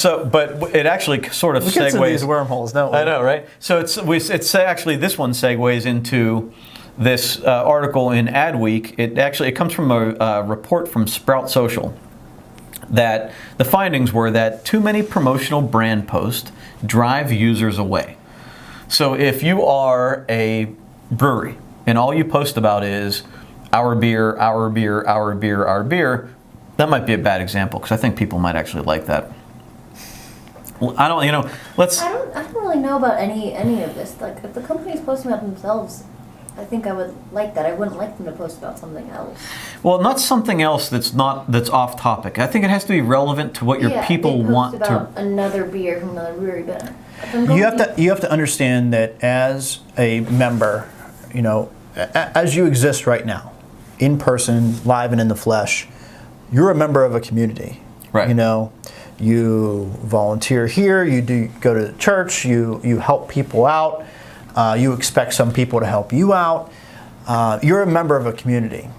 But it actually sort of We get to segues. these wormholes, don't we? I know, right? So it's actually this one segues into this article in Adweek. It comes from a report from Sprout Social that the findings were that too many promotional brand posts drive users away. So if you are a brewery and all you post about is our beer, our beer, our beer, our beer, that might be a bad example because I think people might actually like that. I don't really know about any of this. Like, if the company's posting about themselves, I think I would like that. I wouldn't like them to post about something else. Well, not something else that's off topic. I think it has to be relevant to what your people want to. About another beer from another brewery, but you have to understand that as a member, as you exist right now, in person, live and in the flesh, you're a member of a community. Right. You volunteer here. You go to church. You help people out. You expect some people to help you out. You're a member of a community.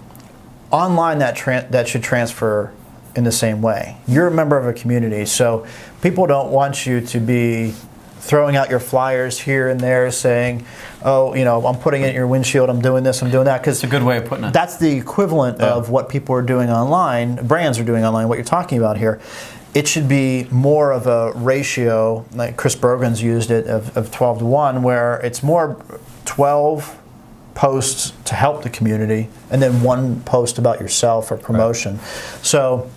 Online, that should transfer in the same way. You're a member of a community, so people don't want you to be throwing out your flyers here and there saying, oh, I'm putting it in your windshield, I'm doing this, I'm doing that. Because it's a good way of putting it. That's the equivalent of what people are doing online, brands are doing online, what you're talking about here. It should be more of a ratio, like Chris Brogan's used it, of 12 to 1, where it's more 12 posts to help the community and then one post about yourself or promotion. Right. So,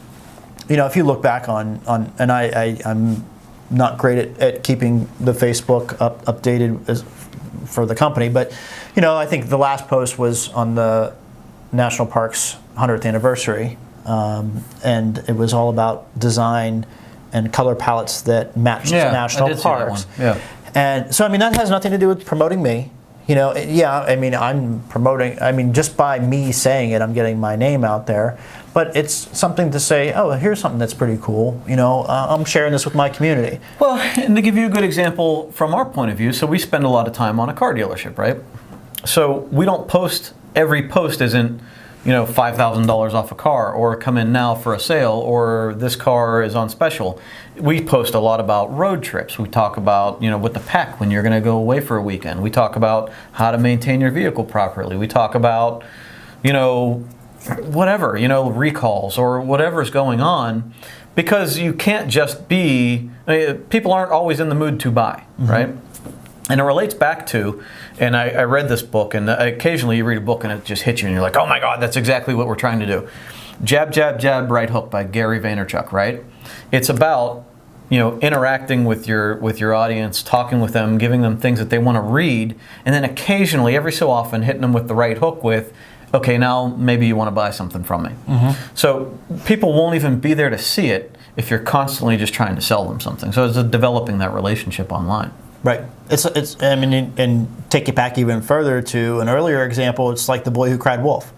if you look back on and I'm not great at keeping the Facebook updated for the company, but I think the last post was on the National Park's 100th anniversary. And it was all about design and color palettes that matched national parks. Yeah. And so, that has nothing to do with promoting me. I'm promoting, just by me saying it, I'm getting my name out there. But it's something to say, oh, here's something that's pretty cool. I'm sharing this with my community. Well, and to give you a good example from our point of view, so we spend a lot of time on a car dealership, right? So we don't post, every post isn't, $5,000 off a car, or come in now for a sale, or this car is on special. We post a lot about road trips. We talk about, with the pack when you're going to go away for a weekend. We talk about how to maintain your vehicle properly. We talk about, whatever, recalls or whatever's going on, because you can't just be, people aren't always in the mood to buy, right? And it relates back to, and I read this book, and occasionally you read a book and it just hits you and you're like, oh my God, that's exactly what we're trying to do. Jab, Jab, Jab, Right Hook by Gary Vaynerchuk, right? It's about, interacting with your audience, talking with them, giving them things that they want to read, and then occasionally, every so often, hitting them with the right hook with, okay, now maybe you want to buy something from me. So people won't even be there to see it if you're constantly just trying to sell them something. So it's developing that relationship online. Right. And take it back even further to an earlier example. It's like the boy who cried wolf.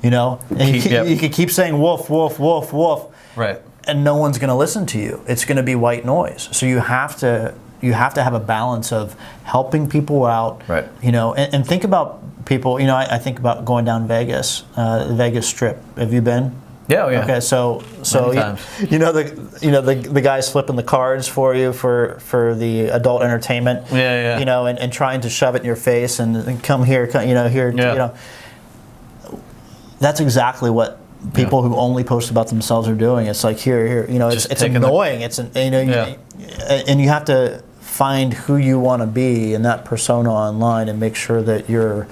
You could keep saying wolf, wolf, wolf, wolf. Right. And no one's going to listen to you. It's going to be white noise. So you have to have a balance of helping people out. Right. And think about people. I think about going down Vegas, the Vegas Strip. Have you been? Yeah, yeah. Okay, so the guys flipping the cards for you for the adult entertainment. Yeah, yeah. And trying to shove it in your face and come here, here. Yeah. That's exactly what people who only post about themselves are doing. It's like here. It's annoying. And you have to find who you want to be in that persona online and make sure that you're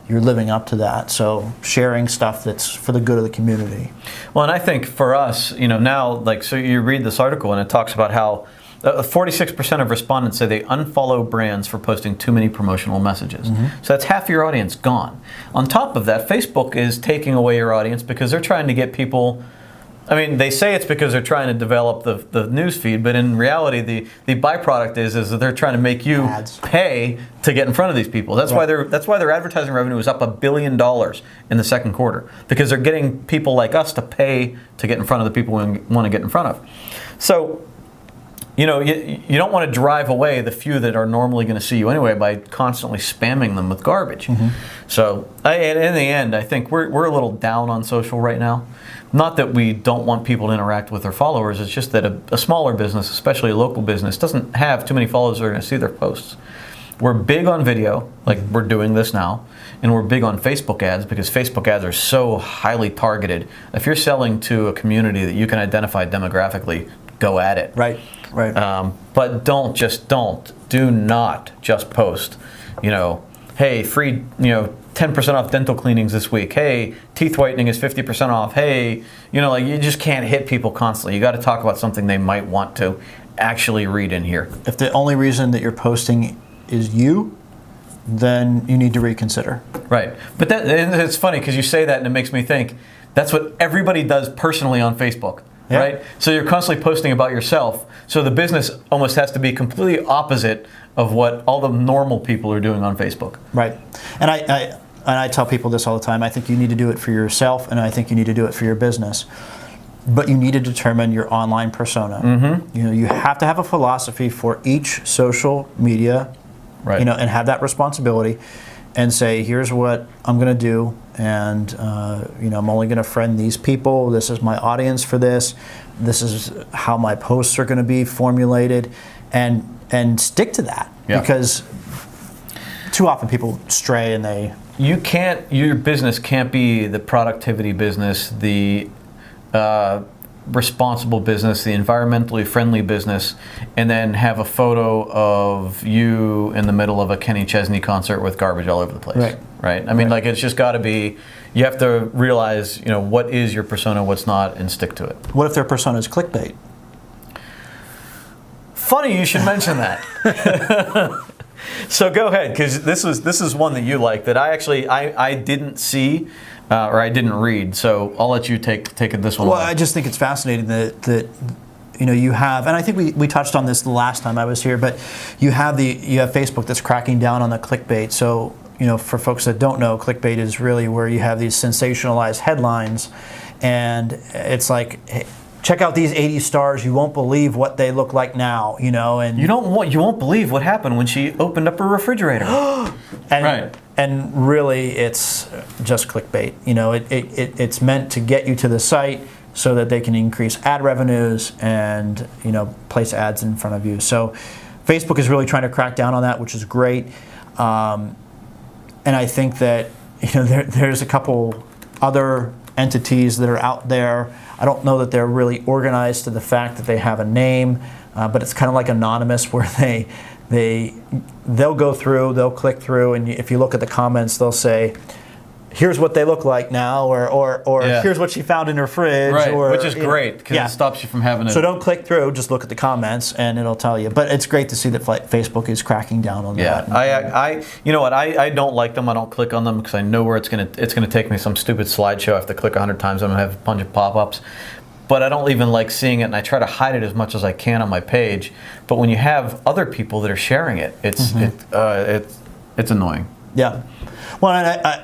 living up to that. So sharing stuff that's for the good of the community. Well, and I think for us, now, so you read this article and it talks about how 46% of respondents say they unfollow brands for posting too many promotional messages. So that's half your audience gone. On top of that, Facebook is taking away your audience because they're trying to get people. They say it's because they're trying to develop the news feed, but in reality, the byproduct is that they're trying to make you pay to get in front of these people. That's why their advertising revenue is up $1 billion in the second quarter, because they're getting people like us to pay to get in front of the people we want to get in front of. So you don't want to drive away the few that are normally going to see you anyway by constantly spamming them with garbage. So in the end, I think we're a little down on social right now. Not that we don't want people to interact with their followers, it's just that a smaller business, especially a local business, doesn't have too many followers that are going to see their posts. We're big on video, like we're doing this now, and we're big on Facebook ads because Facebook ads are so highly targeted. If you're selling to a community that you can identify demographically, go at it. Right. But do not just post, hey, free, 10% off dental cleanings this week. Hey, teeth whitening is 50% off. Hey, you just can't hit people constantly. You got to talk about something they might want to actually read in here. If the only reason that you're posting is you, then you need to reconsider. Right. But and it's funny because you say that and it makes me think that's what everybody does personally on Facebook. Yeah. Right? So you're constantly posting about yourself. So the business almost has to be completely opposite of what all the normal people are doing on Facebook. Right. And I tell people this all the time. I think you need to do it for yourself, and I think you need to do it for your business. But you need to determine your online persona. You have to have a philosophy for each social media, right. And have that responsibility, and say, here's what I'm going to do, and I'm only going to friend these people. This is my audience for this. This is how my posts are going to be formulated, and stick to that, because too often people stray and they. Your business can't be the productivity business, the responsible business, the environmentally friendly business, and then have a photo of you in the middle of a Kenny Chesney concert with garbage all over the place. Right? I mean, it's just got to be, you have to realize, what is your persona, what's not, and stick to it. What if their persona is clickbait? Funny you should mention that. So go ahead, because this is one that you like that I didn't see or I didn't read. So I'll let you take this one. Well, away. I just think it's fascinating that you have, and I think we touched on this the last time I was here, but you have Facebook that's cracking down on the clickbait. So for folks that don't know, clickbait is really where you have these sensationalized headlines, and it's like, hey, check out these 80 stars. You won't believe what they look like now, and you won't believe what happened when she opened up her refrigerator. Right. And really, it's just clickbait. It's meant to get you to the site so that they can increase ad revenues and place ads in front of you. So Facebook is really trying to crack down on that, which is great. And I think that there's a couple other entities that are out there. I don't know that they're really organized to the fact that they have a name, but it's kind of like anonymous, where they'll go through, they'll click through, and if you look at the comments, they'll say, here's what they look like now, or here's what she found in her fridge. Right, or, which is great, because it stops you from having to... So don't click through, just look at the comments, and it'll tell you. But it's great to see that Facebook is cracking down on that. Yeah, you know what, I don't like them, I don't click on them, because I know where it's going to take me some stupid slideshow. I have to click 100 times, I'm going to have a bunch of pop-ups. But I don't even like seeing it, and I try to hide it as much as I can on my page. But when you have other people that are sharing it, it's annoying. Yeah. Well,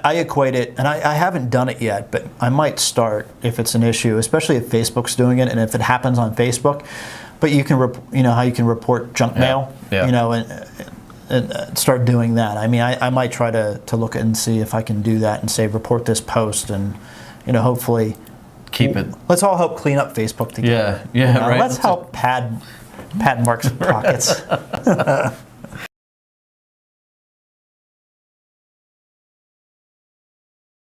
I equate it, and I haven't done it yet, but I might start if it's an issue, especially if Facebook's doing it and if it happens on Facebook. But you can, how you can report junk mail, and start doing that. I mean, I might try to look at and see if I can do that and say report this post, and hopefully keep it. Let's all help clean up Facebook together. Yeah, right. Let's help pad Mark's pockets.